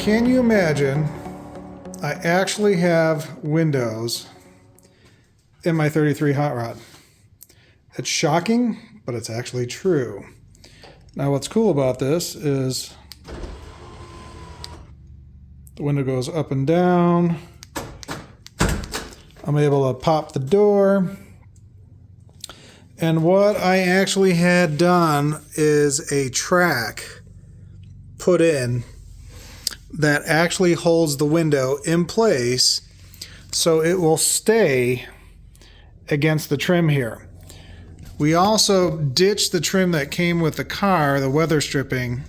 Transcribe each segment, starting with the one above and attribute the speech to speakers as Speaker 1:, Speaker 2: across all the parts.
Speaker 1: Can you imagine? I actually have windows in my 33 hot rod. It's shocking, but it's actually true. Now what's cool about this is the window goes up and down. I'm able to pop the door. And what I actually had done is a track put in that actually holds the window in place so it will stay against the trim here. We also ditched the trim that came with the car, the weather stripping,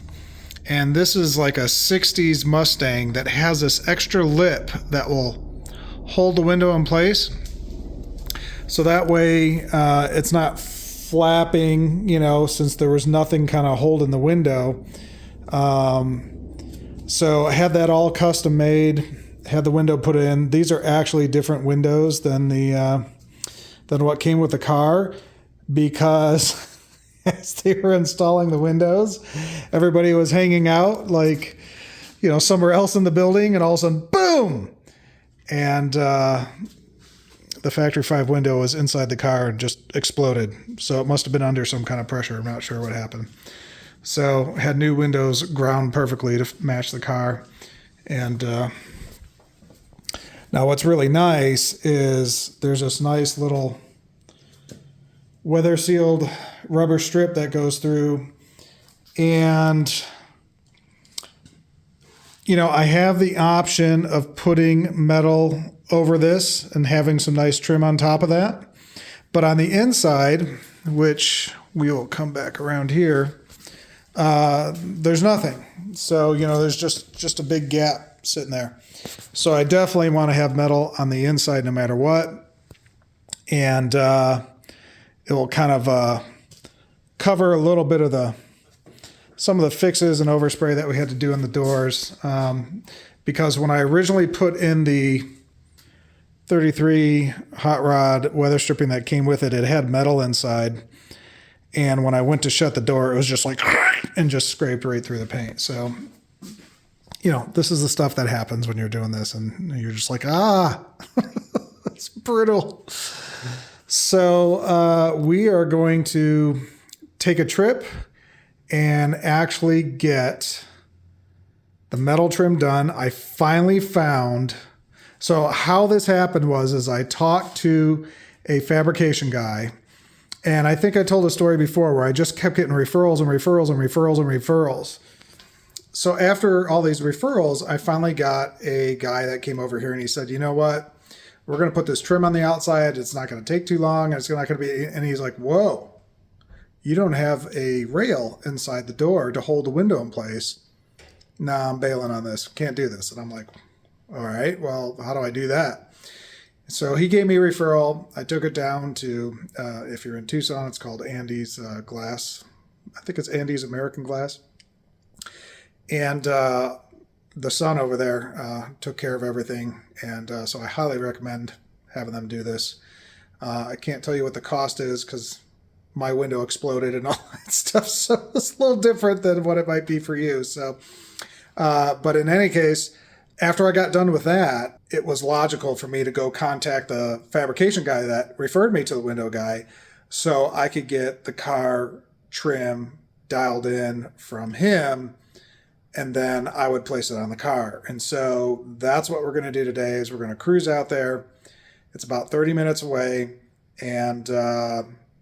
Speaker 1: and this is like a 60s Mustang that has this extra lip that will hold the window in place. So that way it's not flapping, you know, since there was nothing kind of holding the window. So I had that all custom made, had the window put in. These are actually different windows than what came with the car, because as they were installing the windows, everybody was hanging out like, you know, somewhere else in the building, and all of a sudden, boom! And the factory 5 window was inside the car and just exploded. So it must have been under some kind of pressure. I'm not sure what happened. So had new windows ground perfectly to match the car. And now what's really nice is there's this nice little weather sealed rubber strip that goes through. And, you know, I have the option of putting metal over this and having some nice trim on top of that. But on the inside, which we will come back around here, there's nothing. So, you know, there's just a big gap sitting there. So I definitely want to have metal on the inside no matter what. And it will kind of cover a little bit of some of the fixes and overspray that we had to do in the doors. Because when I originally put in the 33 hot rod weather stripping that came with it, it had metal inside. And when I went to shut the door, it was just like, and just scraped right through the paint. So, you know, this is the stuff that happens when you're doing this, and you're just like, it's brutal. So we are going to take a trip and actually get the metal trim done. I finally found, so how this happened was I talked to a fabrication guy. And I think I told a story before where I just kept getting referrals and referrals and referrals and referrals. So after all these referrals, I finally got a guy that came over here and he said, you know what? We're going to put this trim on the outside. It's not going to take too long. It's not going to be, and he's like, whoa, you don't have a rail inside the door to hold the window in place. Nah, I'm bailing on this. Can't do this. And I'm like, all right, well, how do I do that? So he gave me a referral. I took it down to, if you're in Tucson, it's called Andy's Glass. I think it's Andy's American Glass. And the son over there took care of everything. And so I highly recommend having them do this. I can't tell you what the cost is because my window exploded and all that stuff. So it's a little different than what it might be for you. So, but in any case, after I got done with that, it was logical for me to go contact the fabrication guy that referred me to the window guy so I could get the car trim dialed in from him, and then I would place it on the car. And so that's what we're going to do today is we're going to cruise out there. It's about 30 minutes away and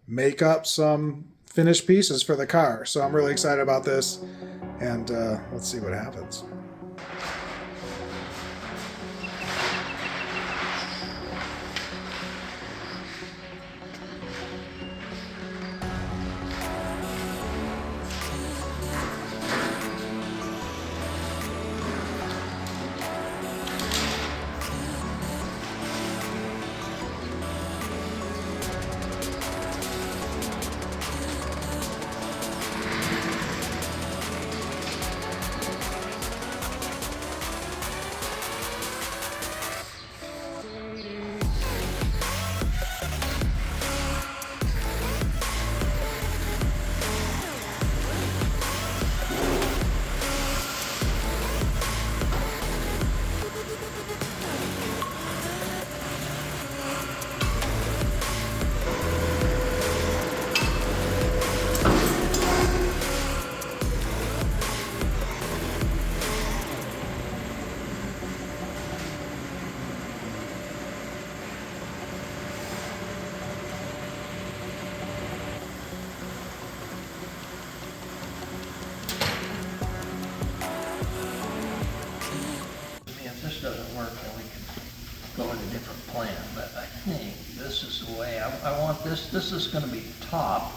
Speaker 1: make up some finished pieces for the car. So I'm really excited about this, and let's see what happens.
Speaker 2: I want this is going to be top,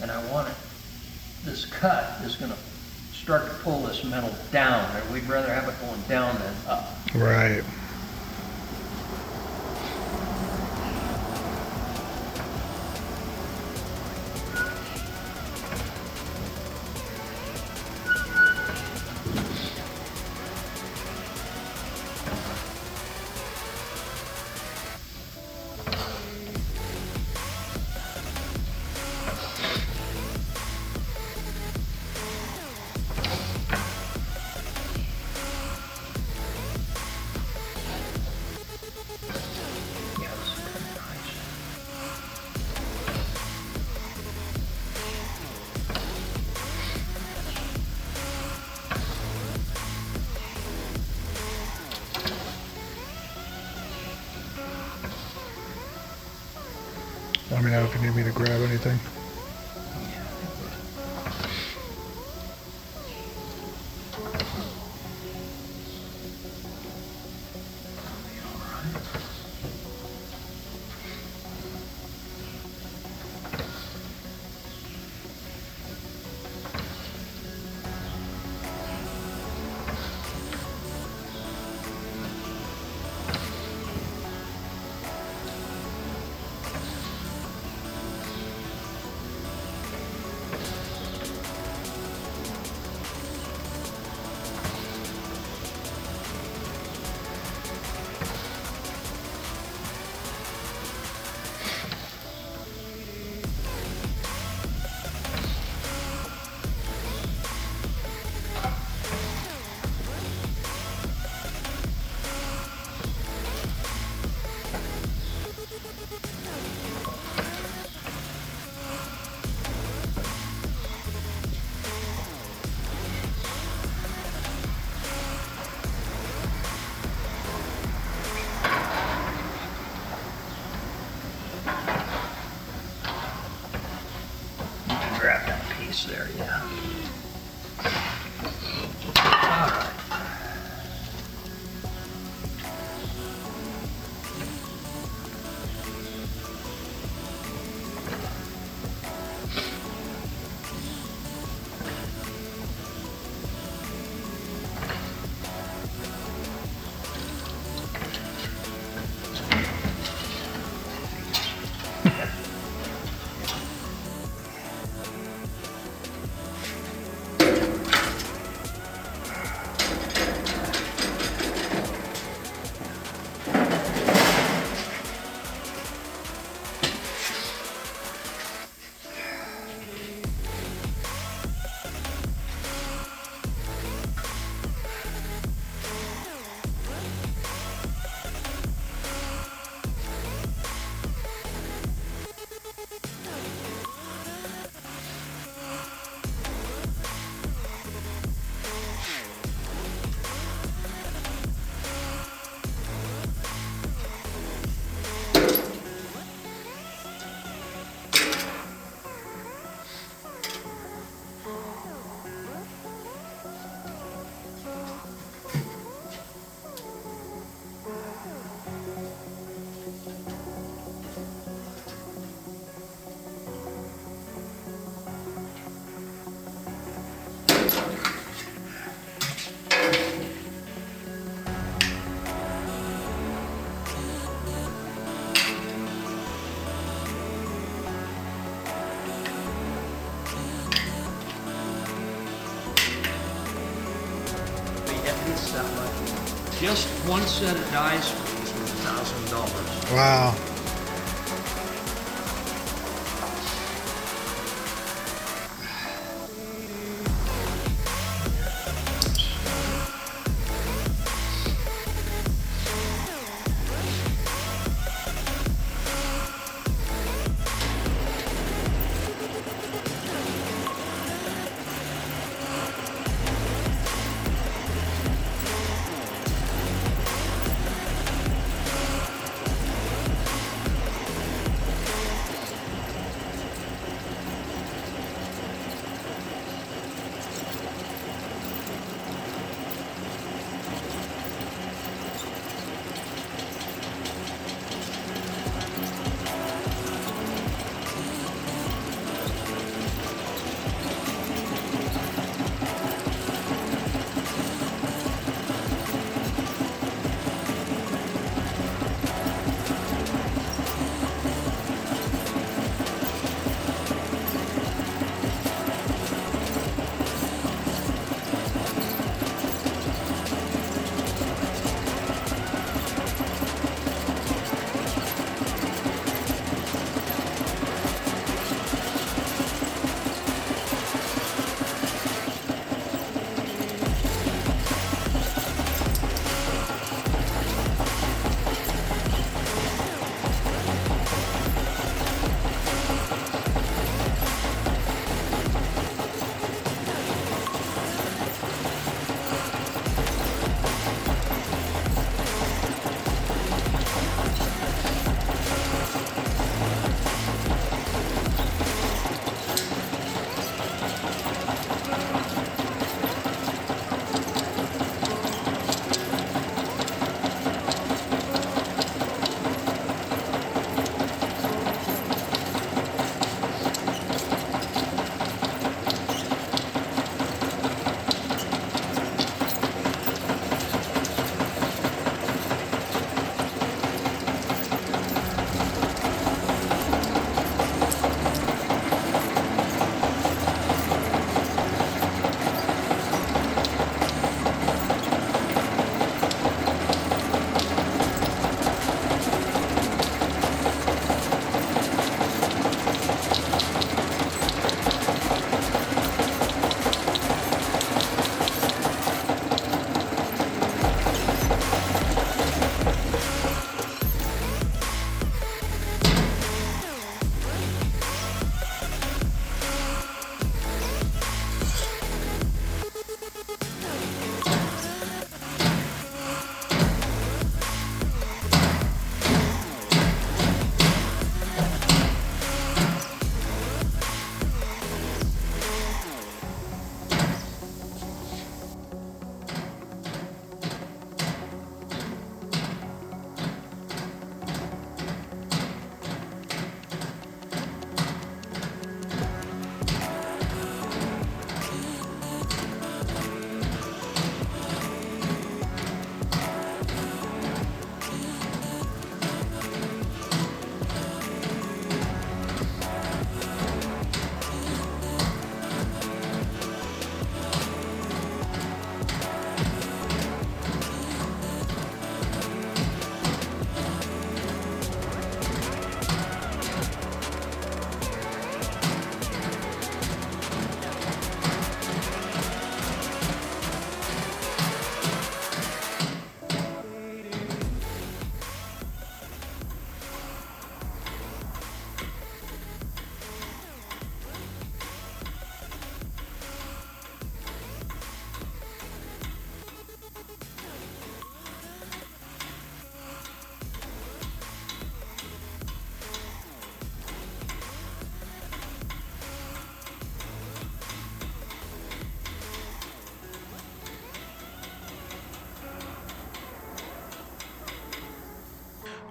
Speaker 2: and I want it, this cut is going to start to pull this metal down, and we'd rather have it going down than up.
Speaker 1: Right. Let me know if you need me to grab anything.
Speaker 2: Grab that piece there, yeah. All right. Just one set of dies was $1,000.
Speaker 1: Wow.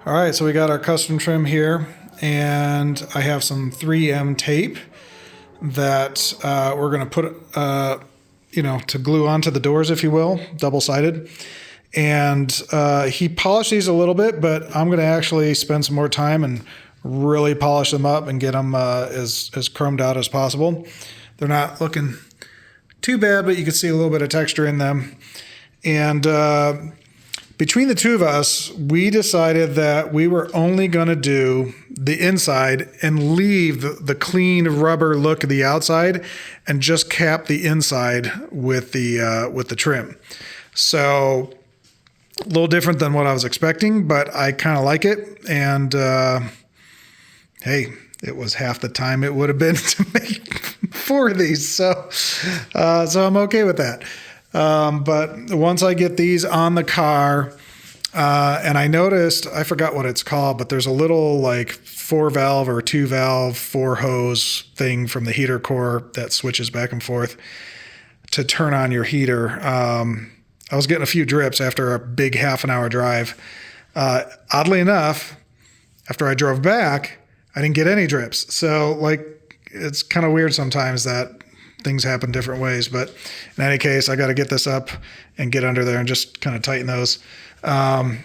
Speaker 1: All right, so we got our custom trim here, and I have some 3M tape that we're going to put, to glue onto the doors, if you will, double-sided. And he polished these a little bit, but I'm going to actually spend some more time and really polish them up and get them as chromed out as possible. They're not looking too bad, but you can see a little bit of texture in them. And between the two of us, we decided that we were only going to do the inside and leave the clean rubber look of the outside and just cap the inside with the trim. So a little different than what I was expecting, but I kind of like it. And hey, it was half the time it would have been to make 4 of these. So I'm okay with that. But once I get these on the car, and I noticed, I forgot what it's called, but there's a little like 4-valve or 2-valve 4-hose thing from the heater core that switches back and forth to turn on your heater. I was getting a few drips after a big half-an-hour drive. Oddly enough, after I drove back, I didn't get any drips. So it's kind of weird sometimes that things happen different ways. But in any case, I got to get this up and get under there and just kind of tighten those. And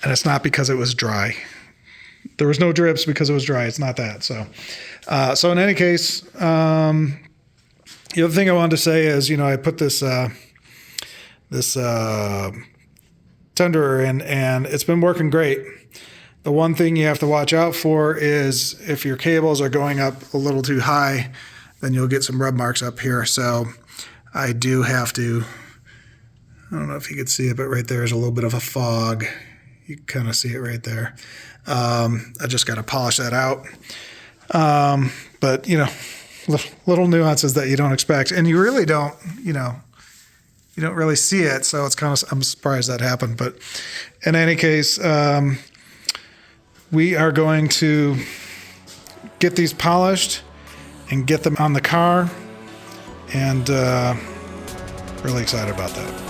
Speaker 1: it's not because it was dry. There was no drips because it was dry. It's not that. So in any case, the other thing I wanted to say is, I put this tenderer in, and it's been working great. The one thing you have to watch out for is if your cables are going up a little too high, then you'll get some rub marks up here. So I do have to, I don't know if you can see it, but right there is a little bit of a fog. You can kind of see it right there. I just got to polish that out. But, little nuances that you don't expect. And you really don't, you don't really see it. So it's I'm surprised that happened. But in any case, we are going to get these polished and get them on the car. And really excited about that.